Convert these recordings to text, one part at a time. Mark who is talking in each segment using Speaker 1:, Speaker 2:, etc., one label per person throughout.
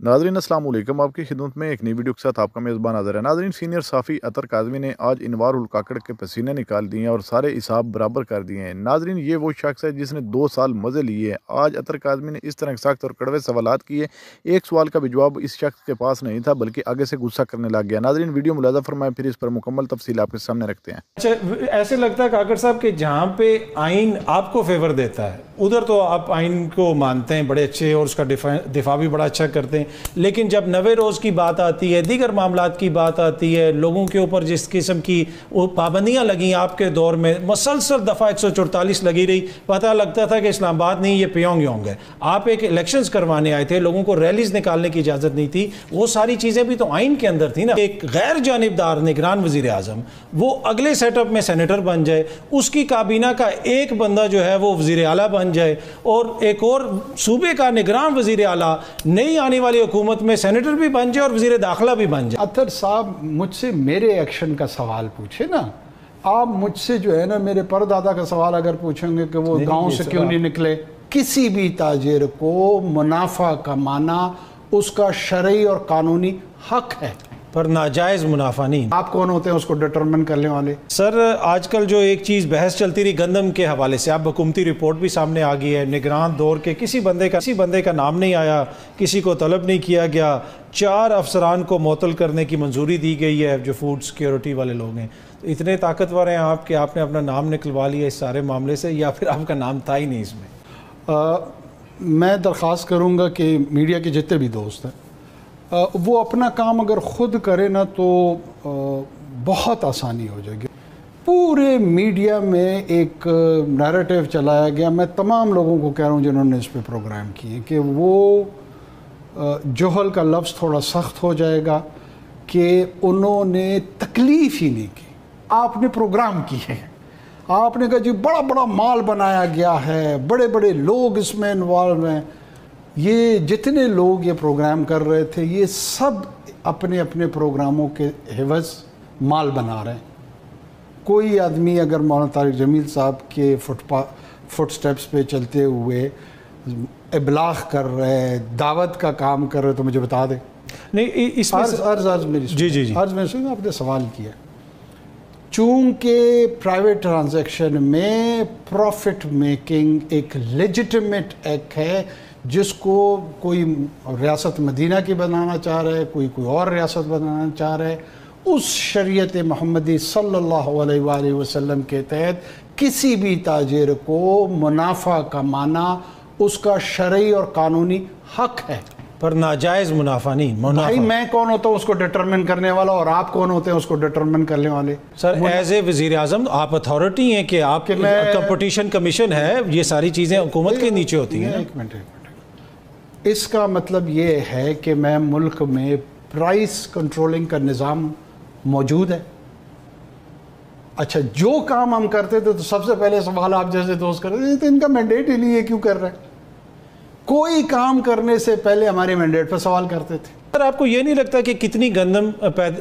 Speaker 1: नाज़रीन अस्सलाम वालेकुम। आपकी खिदमत में एक नई वीडियो के साथ आपका मेज़बान हाज़िर है। नाज़रीन, सीनियर साफ़ी अतर काज़मी ने आज इनवार उल काकड़ के पसीने निकाल दिए हैं और सारे हिसाब बराबर कर दिए हैं। नाज़रीन, ये वो शख्स है जिसने 2 साल मज़े लिए हैं। आज अतर काज़मी ने इस तरह सख्त और कड़वे सवालात किए, एक सवाल का भी जवाब इस शख्स के पास नहीं था, बल्कि आगे से गुस्सा करने लग गया। नाज़रीन, वीडियो मुलाज़ा फरमाएं, फिर इस पर मुकम्मल तफसील आपके सामने रखते हैं।
Speaker 2: अच्छा, ऐसे लगता है काकड़ साहब कि जहाँ पे आइन आपको फेवर देता है उधर तो आप आइन को मानते हैं बड़े अच्छे और उसका दिफा भी बड़ा अच्छा करते हैं, लेकिन जब नवे रोज़ की बात आती है, दीगर मामलात की बात आती है, लोगों के ऊपर जिस किस्म की पाबंदियाँ लगी आपके दौर में, मुसलसल दफ़ा 144 लगी रही, पता लगता था कि इस्लामाबाद नहीं ये प्योंग योंग है। आप एक इलेक्शंस करवाने आए थे, लोगों को रैलीज निकालने की इजाज़त नहीं थी, वो सारी चीज़ें भी तो आइन के अंदर थी ना। एक गैर जानिबदार निगरान वज़ीर आज़म वो अगले सेटअप में सेनेटर बन जाए, उसकी काबीना का एक बंदा जो है वो वज़ीर आला बन जाए और एक और सूबे का निगरान वज़ीर आला नई आने वाली हुकूमत में सेनेटर भी बन जाए और वज़ीर दाखिला भी बन जाए।
Speaker 3: अतर साहब मुझसे मेरे एक्शन का सवाल पूछे ना, आप मुझसे जो है ना मेरे परदादा का सवाल अगर पूछेंगे कि वो गांव से क्यों नहीं निकले। किसी भी ताजिर को मुनाफा कमाना उसका शरई और कानूनी हक है,
Speaker 2: पर नाजायज़ मुनाफा नहीं।
Speaker 3: आप कौन होते हैं उसको डिटरमिन करने वाले?
Speaker 2: सर, आजकल जो एक चीज़ बहस चलती रही गंदम के हवाले से, अब हुकूमती रिपोर्ट भी सामने आ गई है, निगरान दौर के किसी बंदे का नाम नहीं आया, किसी को तलब नहीं किया गया, 4 अफसरान को मुअत्तल करने की मंजूरी दी गई है जो फूड सिक्योरिटी वाले लोग हैं। तो इतने ताकतवर हैं आप कि आपने अपना नाम निकलवा लिया इस सारे मामले से, या फिर आपका नाम था ही नहीं इसमें?
Speaker 3: मैं दरख्वास्त करूँगा कि मीडिया के जितने भी दोस्त हैं वो अपना काम अगर ख़ुद करे ना तो बहुत आसानी हो जाएगी। पूरे मीडिया में एक नैरेटिव चलाया गया, मैं तमाम लोगों को कह रहा हूँ जिन्होंने इस पे प्रोग्राम किए, कि वो जोहल का लफ्ज़ थोड़ा सख्त हो जाएगा कि उन्होंने तकलीफ़ ही नहीं की, आपने प्रोग्राम किए, आपने कहा जी बड़ा बड़ा माल बनाया गया है, बड़े बड़े लोग इसमें इन्वॉल्व हैं। ये जितने लोग ये प्रोग्राम कर रहे थे ये सब अपने अपने प्रोग्रामों के हिवज़ माल बना रहे हैं। कोई आदमी अगर मौलाना तारिक जमील साहब के फुट स्टेप्स पे चलते हुए इबलाग कर रहे हैं, दावत का काम कर रहे हैं, तो मुझे बता दें।
Speaker 2: नहीं, इसमें
Speaker 3: अर्ज मेरी
Speaker 2: जी
Speaker 3: अर्ज में सुन, आपने सवाल किया, चूँकि प्राइवेट ट्रांजैक्शन में प्रॉफिट मेकिंग एक लेजिटिमेट एक्ट है जिसको कोई रियासत मदीना की बनाना चाह रहा है, कोई और रियासत बनाना चाह रहा है, उस शरीयत मोहम्मदी सल्लल्लाहु अलैहि वसल्लम के तहत किसी भी ताजिर को मुनाफा कमाना उसका शरई और कानूनी हक है,
Speaker 2: पर नाजायज़ मुनाफा नहीं।
Speaker 3: भाई मैं कौन होता हूँ उसको डिटरमिन करने वाला और आप कौन होते हैं उसको डिटरमिन करने वाले?
Speaker 2: सर, एज ए वज़ीर आज़म आप अथॉरिटी हैं कि आप कंपटीशन कमीशन है, ये सारी चीज़ें हुकूमत के नीचे होती हैं।
Speaker 3: एक मिनट, इसका मतलब ये है कि मैं मुल्क में प्राइस कंट्रोलिंग का निज़ाम मौजूद है। अच्छा, जो काम हम करते थे तो सबसे पहले सवाल आप जैसे दोस्त करते थे, तो इनका मैंडेट ही नहीं है, क्यों कर रहे हैं? कोई काम करने से पहले हमारे मैंडेट पर सवाल करते थे।
Speaker 2: सर, आपको ये नहीं लगता कि कितनी गंदम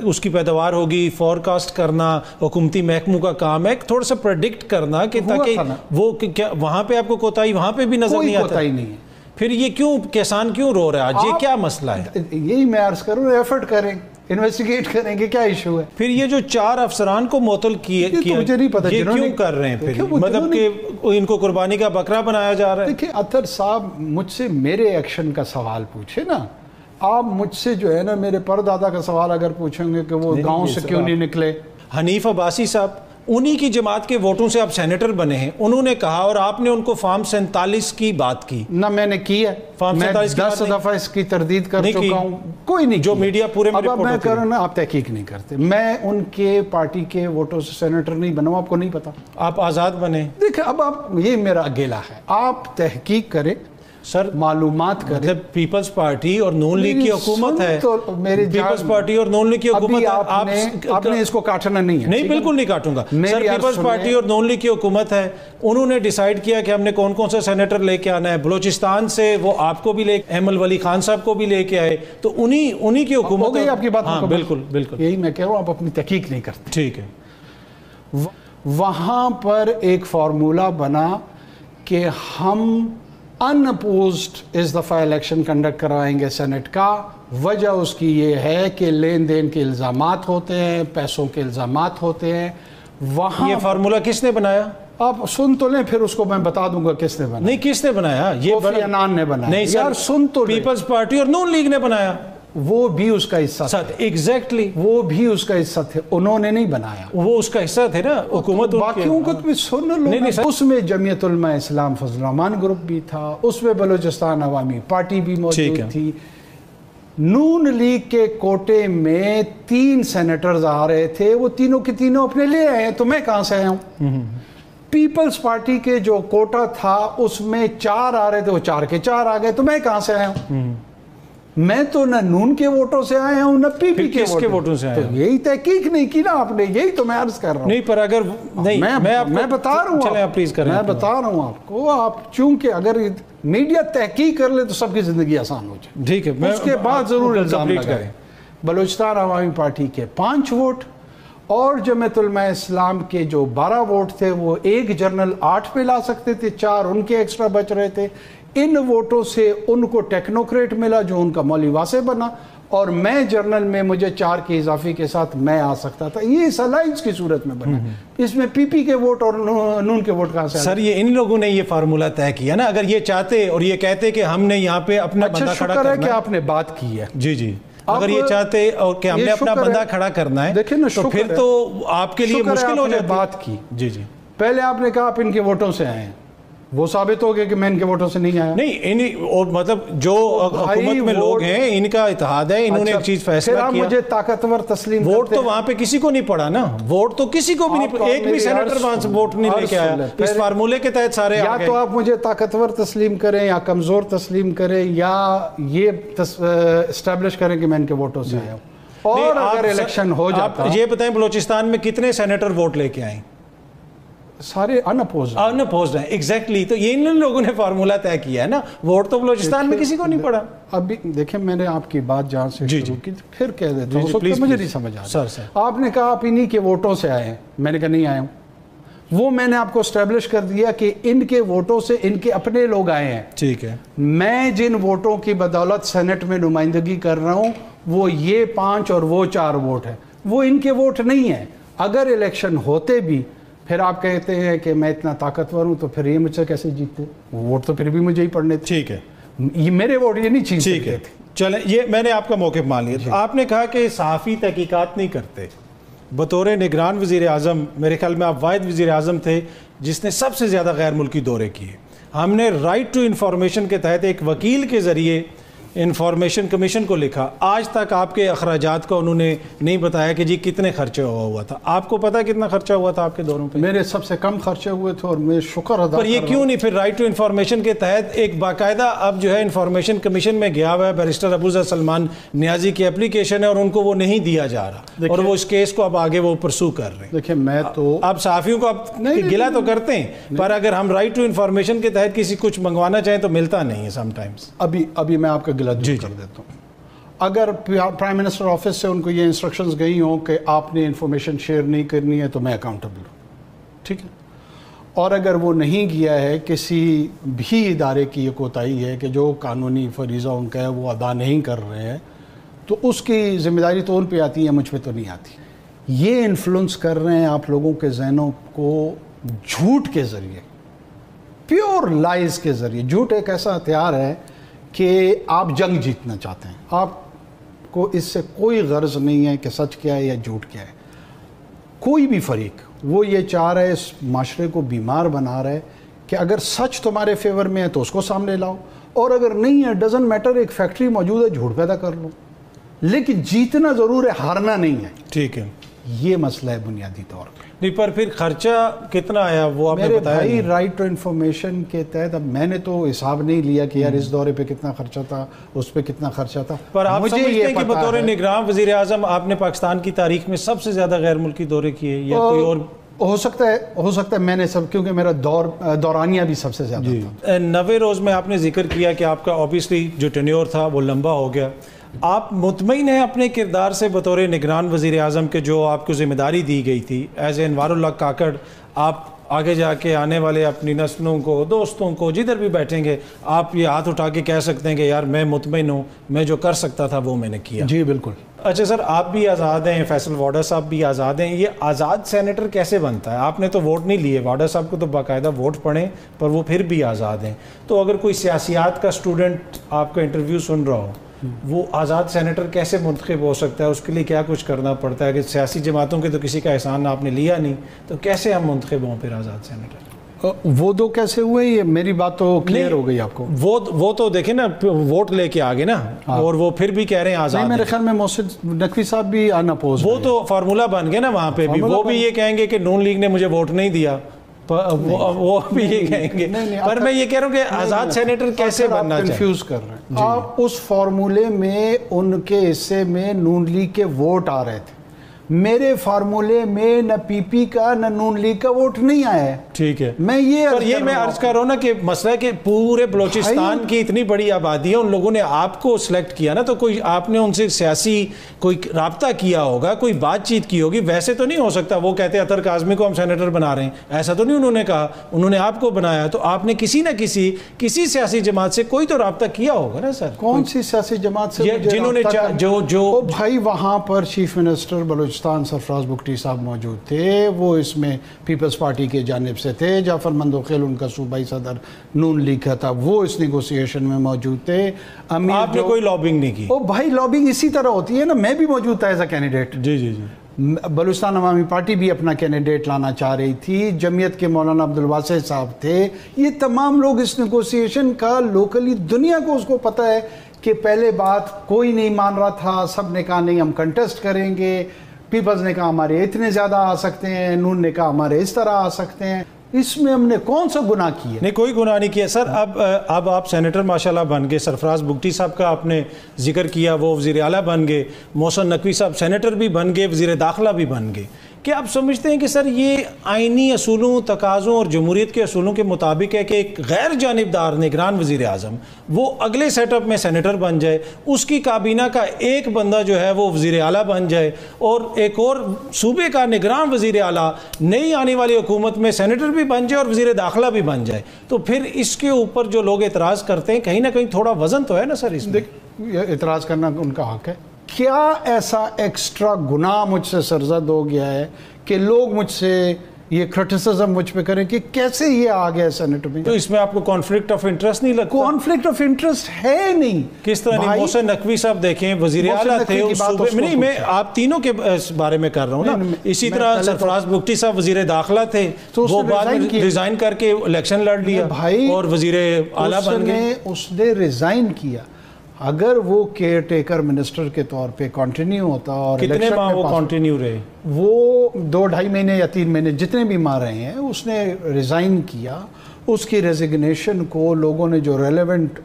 Speaker 2: उसकी पैदावार होगी, फोरकास्ट करना हुकूमती महकमों का काम है, थोड़ा सा प्रेडिक्ट करना कि ताकि वो क्या वहाँ पे आपको कोताही वहाँ पे भी नजर नहीं आता?
Speaker 3: कोताही नहीं है।
Speaker 2: फिर ये क्यों किसान क्यों रो रहा है आज? ये क्या मसला है?
Speaker 3: यही मैं अर्ज करूँ, एफर्ट करें, इन्वेस्टिगेट करेंगे क्या इशू है।
Speaker 2: फिर ये जो 4 अफसरान को मुअत्तल किए
Speaker 3: तो मुझे नहीं पता
Speaker 2: ये क्यों कर रहे हैं? फिर मतलब कि इनको कुर्बानी का बकरा बनाया जा रहा है।
Speaker 3: देखिए अतर साहब मुझसे मेरे एक्शन का सवाल पूछे ना, आप मुझसे जो है ना मेरे परदादा का सवाल अगर पूछेंगे कि वो गांव से क्यों नहीं निकले।
Speaker 2: हनीफ अब्बासी साहब, उन्हीं की जमात के वोटों से आप सेनेटर बने हैं, उन्होंने कहा और आपने उनको फॉर्म 47 की बात की
Speaker 3: ना, मैंने की है,
Speaker 2: फॉर्म 47
Speaker 3: 10 दफा इसकी तरदीद कर चुका हूं, कोई नहीं
Speaker 2: जो मीडिया पूरे में रिपोर्ट
Speaker 3: मैं कर रहा ना, आप तहकीक नहीं करते। मैं उनके पार्टी के वोटों से सेनेटर नहीं बना, आपको नहीं पता,
Speaker 2: आप आज़ाद बने।
Speaker 3: देखिए अब आप, ये मेरा अकेला है, आप तहकीक करें
Speaker 2: सर,
Speaker 3: मालूमात करें।
Speaker 2: मतलब पीपल्स पार्टी और नून लीग की हुकूमत है,
Speaker 3: तो मेरे
Speaker 2: पीपल्स पार्टी और नून लीग की हुकूमत है,
Speaker 3: आपने इसको काटना नहीं है।
Speaker 2: नहीं, बिल्कुल नहीं काटूंगा सर। पीपल्स पार्टी और नून लीग की हुकूमत है, उन्होंने डिसाइड किया कि हमने कौन कौन सा सेनेटर लेके आना है। बलोचिस्तान से वो आपको भी ले, अहमद वली खान साहब को भी लेके आए, तो उन्हीं की हुकूमत है।
Speaker 3: आपकी बात,
Speaker 2: हाँ, बिल्कुल बिल्कुल,
Speaker 3: यही मैं कह रहा हूँ, आप अपनी तहकीक नहीं करते।
Speaker 2: ठीक है,
Speaker 3: वहाँ पर एक फार्मूला बना कि हम अनअपोज्ड इस दफ़ा इलेक्शन कंडक्ट करवाएंगे सेनेट का। वजह उसकी ये है कि लेन देन के इल्ज़ामात होते हैं, पैसों के इल्ज़ामात होते हैं। वहाँ
Speaker 2: ये फार्मूला किसने बनाया?
Speaker 3: आप सुन तो लें, फिर उसको मैं बता दूंगा किसने बनाया।
Speaker 2: नहीं, किसने बनाया? ये
Speaker 3: कोफी अनान ने बनाया।
Speaker 2: नहीं
Speaker 3: यार सुन तो लें।
Speaker 2: पीपल्स पार्टी और नून लीग ने बनाया।
Speaker 3: वो भी उसका हिस्सा था।
Speaker 2: एग्जैक्टली,
Speaker 3: वो भी उसका हिस्सा थे, उन्होंने नहीं बनाया।
Speaker 2: वो उसका हिस्सा थे ना, हुकूमत।
Speaker 3: बाकियों को तो सुन लो।
Speaker 2: नहीं,
Speaker 3: उसमें जमीयत उलमा इस्लाम फजल रहमान ग्रुप भी था, उसमें बलूचिस्तान अवामी पार्टी भी मौजूद थी। नून लीग के कोटे में 3 सेनेटर्स आ रहे थे, वो तीनों के तीनों अपने ले आए। तो मैं कहाँ से आया हूँ? पीपल्स पार्टी के जो कोटा था उसमें 4 आ रहे थे, वो 4 के 4 आ गए। तो मैं कहाँ से आया हूँ? मैं तो न नून के वोटों से आया हूँ न पीपी के वोटों से आया हूँ। तो यही तहकीक नहीं की ना आपने, यही तो मैं अर्ज कर रहा हूँ।
Speaker 2: नहीं, पर अगर नहीं,
Speaker 3: मैं बता रहा हूँ, मैं बता रहा हूँ आपको। आप चूंकि अगर मीडिया तहकीक कर ले तो सबकी जिंदगी आसान हो जाए।
Speaker 2: ठीक है,
Speaker 3: उसके बाद जरूर इल्जाम लगाएं। बलूचिस्तान अवामी पार्टी के 5 वोट और जमीयत उलमा इस्लाम के जो 12 वोट थे, वो एक जनरल 8 पे ला सकते थे, 4 उनके एक्स्ट्रा बच रहे थे। इन वोटों से उनको टेक्नोक्रेट मिला जो उनका मौली वासे बना, और मैं जर्नल में मुझे 4 के इजाफे के साथ मैं आ सकता था। ये इस अलायंस की सूरत में बना। इसमें पीपी के वोट और नून के वोट कहाँ से?
Speaker 2: सर, ये इन लोगों ने ये फार्मूला तय किया ना। अगर ये चाहते और ये कहते कि हमने यहाँ पे अपना बंदा खड़ा करना है,
Speaker 3: कि आपने बात की है।
Speaker 2: जी जी, अगर ये चाहते और कि हमने अपना बंदा खड़ा करना है,
Speaker 3: देखिए ना,
Speaker 2: तो फिर तो आपके लिए मुश्किल हो जाती।
Speaker 3: बात की।
Speaker 2: जी जी,
Speaker 3: पहले आपने कहा आप इनके वोटों से आए हैं, वो साबित हो गया कि मैं इनके वोटों से नहीं आया।
Speaker 2: नहीं, और मतलब जो हुकूमत में लोग हैं, इनका इत्तेहाद है, इन्होंने एक चीज फैसला किया।
Speaker 3: मुझे ताकतवर तस्लीम
Speaker 2: वोट तो वहां पे किसी को नहीं पड़ा ना, वोट तो किसी को भी नहीं, एक भी सेनेटर वहां से वोट नहीं लेके आया। इस फार्मूले के तहत सारे
Speaker 3: या तो आप मुझे ताकतवर तस्लीम करें या कमजोर तस्लीम करें, या ये एस्टैब्लिश करें कि मैं इनके वोटों से आया हूं। और अगर इलेक्शन हो जाता,
Speaker 2: ये बताएं बलूचिस्तान में कितने सेनेटर वोट लेके आए?
Speaker 3: सारे
Speaker 2: अनअपोज्ड हैं। एग्जैक्टली, तो ये इन लोगों ने फार्मूला तय किया है ना। वोट तो बलूचिस्तान में किसी को नहीं पड़ा।
Speaker 3: अभी देखिए, मैंने आपकी बात जहाँ से शुरू की, फिर कह देता हूँ, मुझे नहीं समझ आ रहा।
Speaker 2: सर,
Speaker 3: आपने कहा आप इन्हीं के वोटों से आए हैं, मैंने कहा नहीं आया हूँ। वो मैंने आपको एस्टेब्लिश कर दिया कि इनके वोटों से इनके अपने लोग आए हैं।
Speaker 2: ठीक है,
Speaker 3: मैं जिन वोटों की बदौलत सेनेट में नुमाइंदगी कर रहा हूँ, वो ये 5 और वो 4 वोट है, वो इनके वोट नहीं है। अगर इलेक्शन होते भी, फिर आप कहते हैं कि मैं इतना ताकतवर हूं, तो फिर ये मुझसे कैसे जीतते? वो वोट तो फिर भी मुझे ही पड़ने थे।
Speaker 2: ठीक है,
Speaker 3: ये मेरे वोट ये नहीं छीन सकते थे।
Speaker 2: चले, ये मैंने आपका मौक़िफ़ मान लिया। आपने कहा कि सहाफ़ी तहकीकात नहीं करते। बतौर निगरान वज़ीर आज़म, मेरे ख्याल में आप वाहिद वज़ीर आज़म थे जिसने सबसे ज़्यादा गैर मुल्की दौरे किए। हमने राइट टू इन्फॉर्मेशन के तहत एक वकील के ज़रिए इंफॉर्मेशन कमीशन को लिखा, आज तक आपके अखराजात का उन्होंने नहीं बताया कि जी कितने खर्चे हुआ था। आपको पता है कितना खर्चा हुआ था आपके दौरों पे?
Speaker 3: मेरे सबसे कम खर्चे हुए थे और मैं शुक्र अदा
Speaker 2: पर ये क्यों नहीं फिर राइट टू इन्फॉर्मेशन के तहत एक बाकायदा अब जो है इंफॉर्मेशन कमीशन में गया हुआ है, बैरिस्टर अबूज़र सलमान नियाजी की एप्लीकेशन है और उनको वो नहीं दिया जा रहा, और वो इस केस को अब आगे वो परसू कर रहे हैं।
Speaker 3: देखिए, मैं तो
Speaker 2: आप सहाफ़ियों को आप गिला तो करते हैं, पर अगर हम राइट टू इन्फॉर्मेशन के तहत किसी कुछ मंगवाना चाहें तो मिलता नहीं है समटाइम्स।
Speaker 3: अभी मैं आपका गिला दूर कर देता हूँ। अगर प्राइम मिनिस्टर ऑफिस से उनको ये इंस्ट्रक्शंस गई हों कि आपने इंफॉर्मेशन शेयर नहीं करनी है, तो मैं अकाउंटेबल हूँ, ठीक है। और अगर वो नहीं किया है, किसी भी इदारे की ये कोताही है कि जो कानूनी फरीज़ा उनका है वो अदा नहीं कर रहे हैं, तो उसकी जिम्मेदारी तो उन पे आती है, मुझ पे तो नहीं आती। ये इन्फ्लुएंस कर रहे हैं आप लोगों के जहनों को झूठ के ज़रिए, प्योर लाइज के ज़रिए। झूठ एक ऐसा हथियार है कि आप जंग जीतना चाहते हैं, आपको इससे कोई गर्ज नहीं है कि सच क्या है या झूठ क्या है। कोई भी फरीक वो ये चाह रहा है, इस माशरे को बीमार बना रहा है कि अगर सच तुम्हारे फेवर में है तो उसको सामने लाओ, और अगर नहीं है, डजंट मैटर, एक फैक्ट्री मौजूद है, झूठ पैदा कर लो, लेकिन जीतना ज़रूर है, हारना नहीं है।
Speaker 2: ठीक है,
Speaker 3: ये मसला है बुनियादी तौर पर।
Speaker 2: नहीं, पर फिर खर्चा कितना आया वो आपने बताया
Speaker 3: भाई, राइट टू इन्फॉर्मेशन के तहत अब मैंने तो हिसाब नहीं लिया कि यार इस दौरे पे कितना खर्चा था, उस पे कितना खर्चा था।
Speaker 2: पर आप मुझे समझते हैं कि बतौर निगरान वज़ीर आज़म आपने पाकिस्तान की तारीख में सबसे ज़्यादा गैर मुल्की दौरे किए, या कोई और?
Speaker 3: हो सकता है मैंने सब, क्योंकि मेरा दौरानिया भी सबसे ज़्यादा था।
Speaker 2: 90 रोज़ में आपने जिक्र किया कि आपका ऑब्वियसली जो टेन्योर था वो लंबा हो गया। आप मुतमईन हैं अपने किरदार से बतौर निगरान वज़ीर आज़म के, जो आपको ज़िम्मेदारी दी गई थी एज ए अनवारुल्लाह काकड़? आप آگے جا کے آنے والے اپنی نسلوں کو، دوستوں کو، جدھر بھی بیٹھیں گے آپ یہ ہاتھ اٹھا کے کہہ سکتے ہیں کہ یار میں مطمئن ہوں، میں جو کر سکتا تھا وہ میں نے کیا.
Speaker 3: جی بالکل.
Speaker 2: اچھا سر، آپ بھی آزاد ہیں، فیصل واڈا صاحب بھی آزاد ہیں. یہ آزاد سینیٹر کیسے بنتا ہے؟ آپ نے تو ووٹ نہیں لیے، واڈا صاحب کو تو باقاعدہ ووٹ پڑے، پر وہ پھر بھی آزاد ہیں. تو اگر کوئی سیاسیات کا اسٹوڈنٹ آپ کا انٹرویو سن رہا ہو، وہ آزاد سینیٹر کیسے منتخب ہو سکتا ہے؟ اس کے لیے کیا کچھ کرنا پڑتا ہے؟ کہ سیاسی جماعتوں کے تو کسی کا احسان آپ نے لیا نہیں، تو کیسے ہم منتخب ہوں پھر آزاد سینیٹر؟
Speaker 3: وہ دو کیسے ہوئے؟ یہ میری بات تو کلیئر ہو گئی آپ کو.
Speaker 2: وہ تو دیکھیں نا، ووٹ لے کے آگے نا، اور وہ پھر بھی کہہ رہے ہیں آزاد.
Speaker 3: میرے خیال میں محسن نقوی صاحب بھی آنا پوز،
Speaker 2: وہ تو فارمولا بن گیا نا وہاں پہ بھی. وہ بھی یہ کہیں گے کہ نون لیگ نے مجھے ووٹ نہیں دیا، وہ بھی یہ کہیں گے. پر میں یہ کہہ رہا ہوں کہ آزاد سینیٹر کیسے بننا چاہیے.
Speaker 3: کنفیوز کر رہے ہیں آپ. اس فارمولے میں ان کے حصے میں نون لیگ کے ووٹ آ رہے تھے، میرے فارمولے میں نہ پی پی کا نہ نون لیگ کا ووٹ نہیں آیا ہے.
Speaker 2: ٹھیک ہے،
Speaker 3: میں
Speaker 2: میں عرض کر رہا ہوں نا کہ مسئلہ ہے کہ پورے بلوچستان کی اتنی بڑی آبادی ہے، ان لوگوں نے آپ کو سلیکٹ کیا نا، تو کوئی آپ نے ان سے سیاسی کوئی رابطہ کیا ہوگا، کوئی بات چیت کی ہوگی. ویسے تو نہیں ہو سکتا وہ کہتے اطہر کاظمی کو ہم سینیٹر بنا رہے ہیں، ایسا تو نہیں انہوں نے کہا. انہوں نے آپ کو بنایا، تو آپ نے کسی نہ کسی سیاسی جماعت سے کوئی تو رابطہ کیا ہوگا نا سر.
Speaker 3: کون سی سیاسی جماعت سے؟
Speaker 2: جنہوں نے جو
Speaker 3: بھائی وہاں پر چیف منسٹر بلوچستان سرفراز بگٹی صاحب موجود تھے، وہ اس میں پیپلز پارٹی کی جانب سے تھے. جعفر مندوخیل ان کا صوبائی صدر نون لیگ کا تھا، وہ اس نیگوسیشن میں موجود تھے.
Speaker 2: آپ نے کوئی لابنگ نہیں کی؟
Speaker 3: بھائی لابنگ اسی طرح ہوتی ہے نا. میں بھی موجود تھا ایز اے کینڈیڈیٹ.
Speaker 2: جی جی جی.
Speaker 3: بلوچستان عوامی پارٹی بھی اپنا کینڈیڈیٹ لانا چاہ رہی تھی، جمعیت کے مولانا عبدالواسع صاحب تھے. یہ تمام لوگ اس نیگوسیشن کا لوکلی دنیا کو اس کو پتہ ہے کہ پہلے بات کوئی نہیں مان رہا تھا، سب نے کہا نہیں ہم کنٹیسٹ کریں گے. پیپلز نے کہا ہمارے اتنے زیادہ آ سکتے ہیں، نون نے کہا ہمارے اس طرح آ سکتے ہیں. اس میں ہم نے کون سا گناہ کیا؟
Speaker 2: نہیں، کوئی گناہ نہیں کیا سر. اب آپ سینیٹر ماشاءاللہ بن گئے. سرفراز بگٹی صاحب کا آپ نے ذکر کیا، وہ وزیر اعلیٰ بن گئے. محسن نقوی صاحب سینیٹر بھی بن گئے، وزیر داخلہ بھی بن گئے. کیا آپ سمجھتے ہیں کہ سر یہ آئینی اصولوں، تقاضوں اور جمہوریت کے اصولوں کے مطابق ہے کہ ایک غیر جانبدار نگران وزیر اعظم وہ اگلے سیٹ اپ میں سینیٹر بن جائے، اس کی کابینہ کا ایک بندہ جو ہے وہ وزیر اعلیٰ بن جائے، اور ایک اور صوبے کا نگران وزیر اعلیٰ نئی آنے والی حکومت میں سینیٹر بھی بن جائے اور وزیر داخلہ بھی بن جائے؟ تو پھر اس کے اوپر جو لوگ اعتراض کرتے ہیں، کہیں نہ کہیں تھوڑا وزن تو ہے نا سر اس میں.
Speaker 3: اعتراض کرنا ان کا حق ہے. کیا ایسا ایکسٹرا گناہ مجھ سے سرزد ہو گیا ہے کہ لوگ مجھ سے یہ کرٹیسزم مجھ پہ کریں کہ کیسے یہ آ گیا سینیٹ میں؟
Speaker 2: تو اس میں آپ کو کانفلکٹ آف انٹرسٹ نہیں لگتا؟
Speaker 3: کانفلکٹ آف انٹرسٹ ہے نہیں.
Speaker 2: کس طرح نہیں؟ محسن نقوی صاحب دیکھیں وزیر اعلیٰ تھے اس صوبے میں. نہیں، میں آپ تینوں کے بارے میں کر رہا ہوں نا. اسی طرح سرفراز بگٹی صاحب وزیر داخلہ تھے، وہ بعد میں ریزائن کر کے الیکشن لڑ لیا اور وزیر اعلیٰ بن گئے.
Speaker 3: اس نے ریزائن کیا. اگر وہ کیئر ٹیکر منسٹر کے طور پہ کنٹینیو ہوتا اور
Speaker 2: کتنے ماہ وہ کنٹینیو رہے؟
Speaker 3: وہ 2-2.5 مہینے یا 3 مہینے جتنے بھی ماہ رہے ہیں. اس نے ریزائن کیا. اس کی ریزگنیشن کو لوگوں نے جو ریلیونٹ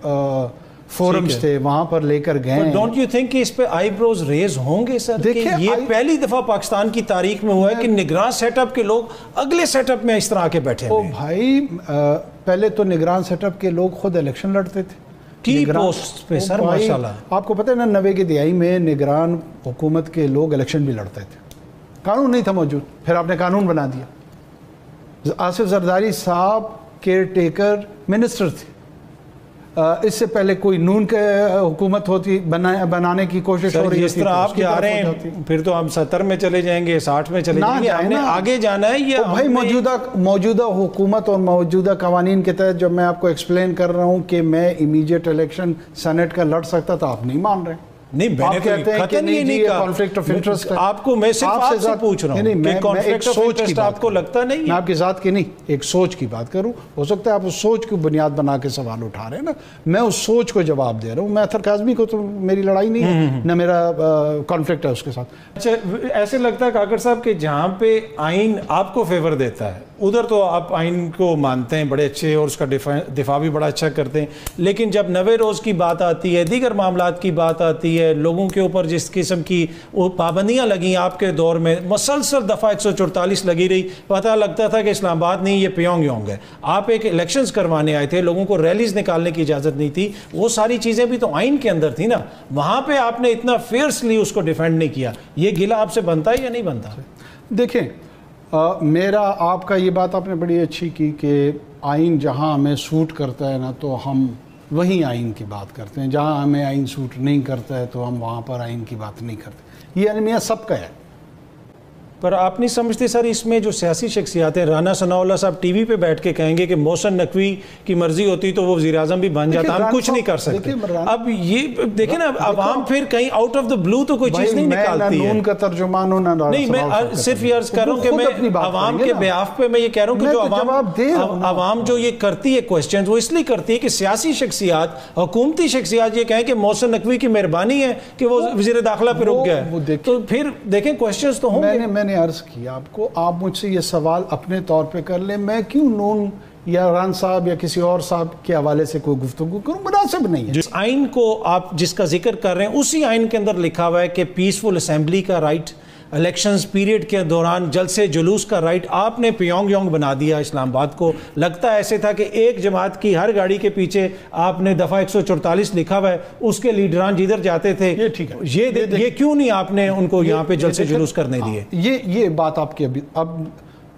Speaker 3: فورمز تھے وہاں پر لے کر گئے.
Speaker 2: ڈونٹ یو تھنک کہ اس پہ آئی بروز ریز ہوں گے سر؟ دیکھیں یہ پہلی دفعہ پاکستان کی تاریخ میں ہوا ہے کہ نگران سیٹ اپ کے لوگ اگلے سیٹ اپ میں اس طرح کے بیٹھے ہوئے.
Speaker 3: بھائی پہلے تو نگران سیٹ اپ کے لوگ خود الیکشن لڑتے تھے
Speaker 2: کی پوسٹ پہ سر. ماشاءاللہ
Speaker 3: آپ کو پتہ ہے نا 90 کی دہائی میں نگران حکومت کے لوگ الیکشن بھی لڑتے تھے. قانون نہیں تھا موجود، پھر آپ نے قانون بنا دیا. آصف زرداری صاحب کیئر ٹیکر منسٹر تھے. اس سے پہلے کوئی نون کے حکومت ہوتی بنانے کی کوشش ہو رہی ہے.
Speaker 2: اس طرح آپ جا رہے ہیں پھر تو ہم 70 میں چلے جائیں گے، 60 میں چلے جائیں گے. ہم نے آگے جانا ہے. یہ
Speaker 3: بھائی موجودہ حکومت اور موجودہ قوانین کے تحت جب میں آپ کو ایکسپلین کر رہا ہوں کہ میں امیڈیٹ الیکشن سینیٹ کا لڑ سکتا تھا، آپ نہیں مان رہے.
Speaker 2: نہیں، میں نے ختم یہ نہیں کہا
Speaker 3: کانفلکٹ آف انٹرسٹ.
Speaker 2: آپ کو میں صرف آپ سے پوچھ رہا ہوں کہ کانفلکٹ آف انٹرسٹ آپ کو لگتا نہیں؟
Speaker 3: میں آپ کی ذات کی نہیں، ایک سوچ کی بات کروں. ہو سکتا ہے آپ اس سوچ کو بنیاد بنا کے سوال اٹھا رہے ہیں نا. میں اس سوچ کو جواب دے رہا ہوں. میں اطہر کاظمی کو تو میری لڑائی نہیں ہے، نہ میرا کانفلکٹ ہے اس کے ساتھ.
Speaker 2: اچھا، ایسے لگتا ہے کاکڑ صاحب کہ جہاں پہ آئین آپ کو فیور دیتا ہے ادھر تو آپ آئین کو مانتے ہیں بڑے اچھے اور اس کا دفاع بھی بڑا اچھا کرتے ہیں، لیکن جب 90 روز کی بات آتی ہے، دیگر معاملات کی بات آتی ہے، لوگوں کے اوپر جس قسم کی وہ پابندیاں لگیں آپ کے دور میں، مسلسل دفعہ 144 لگی رہی، پتہ لگتا تھا کہ اسلام آباد نہیں یہ پیونگ یونگ ہے. آپ ایک الیکشنز کروانے آئے تھے، لوگوں کو ریلیز نکالنے کی اجازت نہیں تھی. وہ ساری چیزیں بھی تو آئین کے اندر تھی نا. وہاں پہ آپ نے اتنا فیئرسلی اس کو ڈیفینڈ نہیں کیا. یہ گلہ آپ سے بنتا ہے یا نہیں بنتا؟
Speaker 3: دیکھیں میرا آپ کا یہ بات آپ نے بڑی اچھی کی کہ آئین جہاں ہمیں سوٹ کرتا ہے نا تو ہم وہیں آئین کی بات کرتے ہیں، جہاں ہمیں آئین سوٹ نہیں کرتا ہے تو ہم وہاں پر آئین کی بات نہیں کرتے. یہ المیہ سب کا ہے.
Speaker 2: پر آپ نہیں سمجھتے سر اس میں جو سیاسی شخصیات ہیں، رانا ثناء اللہ صاحب ٹی وی پہ بیٹھ کے کہیں گے کہ محسن نقوی کی مرضی ہوتی تو وہ وزیر اعظم بھی بن جاتا، ہم کچھ نہیں کر سکتے. اب یہ دیکھیں نا، عوام پھر کہیں آؤٹ آف دا بلو تو کوئی چیز نہیں نکالتی ہے.
Speaker 3: نون کا ترجمان ہوں
Speaker 2: نہیں، میں صرف یہ عرض کر رہا ہوں کہ میں عوام کے بیاف پہ میں یہ کہہ رہا ہوں کہ جو عوام جو یہ کرتی ہے کوشچنز، وہ اس لیے کرتی ہے کہ سیاسی شخصیات، حکومتی شخصیات یہ کہیں کہ محسن نقوی کی مہربانی ہے کہ وہ وزیر داخلہ پہ رک گیا ہے. تو پھر دیکھیں کوشچنز تو ہوں گے.
Speaker 3: میں نے عرض کیا آپ کو، آپ مجھ سے یہ سوال اپنے طور پہ کر لیں، میں کیوں نون یا ران صاحب یا کسی اور صاحب کے حوالے سے کوئی گفتگو کروں؟ مناسب نہیں ہے.
Speaker 2: جس آئین کو آپ جس کا ذکر کر رہے ہیں اسی آئین کے اندر لکھا ہوا ہے کہ پیسفل اسمبلی کا رائٹ، الیکشنز پیریڈ کے دوران جلسے جلوس کا رائٹ. آپ نے پیونگ یونگ بنا دیا اسلام آباد کو. لگتا ایسے تھا کہ ایک جماعت کی ہر گاڑی کے پیچھے آپ نے دفعہ 144 لکھا ہوا ہے، اس کے لیڈران جدھر جاتے تھے. یہ کیوں نہیں آپ نے ان کو یہاں پہ جلسے جلوس کرنے دیے؟
Speaker 3: یہ بات آپ کی اب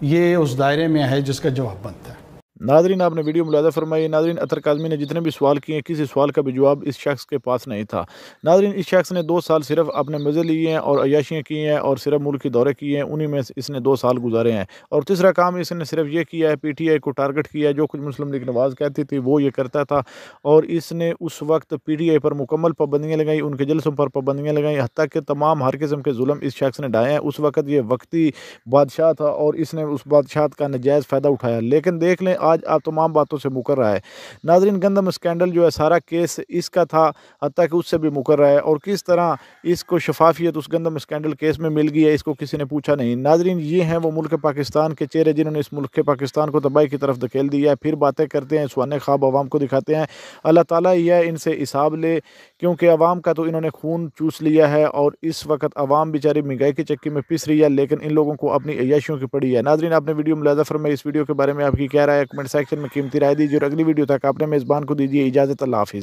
Speaker 3: یہ اس دائرے میں ہے جس کا جواب بنتا ہے.
Speaker 1: ناظرین، آپ نے ویڈیو ملاحظہ فرمائی. ناظرین، اطہر کاظمی نے جتنے بھی سوال کیے ہیں کسی سوال کا بھی جواب اس شخص کے پاس نہیں تھا. ناظرین، اس شخص نے 2 سال صرف اپنے مزے لیے ہیں اور عیاشیاں کی ہیں اور صرف ملک کے دورے کیے ہیں، انہی میں اس نے 2 سال گزارے ہیں. اور تیسرا کام اس نے صرف یہ کیا ہے، پی ٹی آئی کو ٹارگٹ کیا ہے. جو کچھ مسلم لیگ نواز کہتی تھی وہ یہ کرتا تھا، اور اس نے اس وقت پی ٹی آئی پر مکمل پابندیاں لگائیں، ان کے جلسوں پر پابندیاں لگائیں، حتیٰ کہ تمام ہر قسم کے ظلم اس شخص نے ڈھائے ہیں. اس وقت یہ وقتی بادشاہ تھا اور اس نے اس بادشاہت کا ناجائز فائدہ اٹھایا. لیکن دیکھ لیں آج آپ تمام باتوں سے مکر رہا ہے. ناظرین، گندم اسکینڈل جو ہے سارا کیس اس کا تھا، حتیٰ کہ اس سے بھی مکر رہا ہے. اور کس طرح اس کو شفافیت اس گندم اسکینڈل کیس میں مل گئی ہے، اس کو کسی نے پوچھا نہیں. ناظرین، یہ ہیں وہ ملک پاکستان کے چہرے جنہوں نے اس ملک پاکستان کو تباہی کی طرف دھکیل دیا ہے. پھر باتیں کرتے ہیں، سوانے خواب عوام کو دکھاتے ہیں. اللہ تعالیٰ یہ ان سے حساب لے، کیونکہ عوام کا تو انہوں نے خون چوس لیا ہے اور اس وقت عوام بیچاری مہنگائی کی چکی میں پس رہی ہے، لیکن ان لوگوں کو اپنی عیاشیوں کی پڑی ہے. ناظرین، آپ نے ویڈیو ملاحظہ فرمائی. اس ویڈیو کے بارے میں آپ کی کیا رائے ہے؟ کمنٹ سیکشن میں قیمتی رائے دیجیے، اور اگلی ویڈیو تک آپ نے میزبان کو دیجیے اجازت. اللہ حافظ.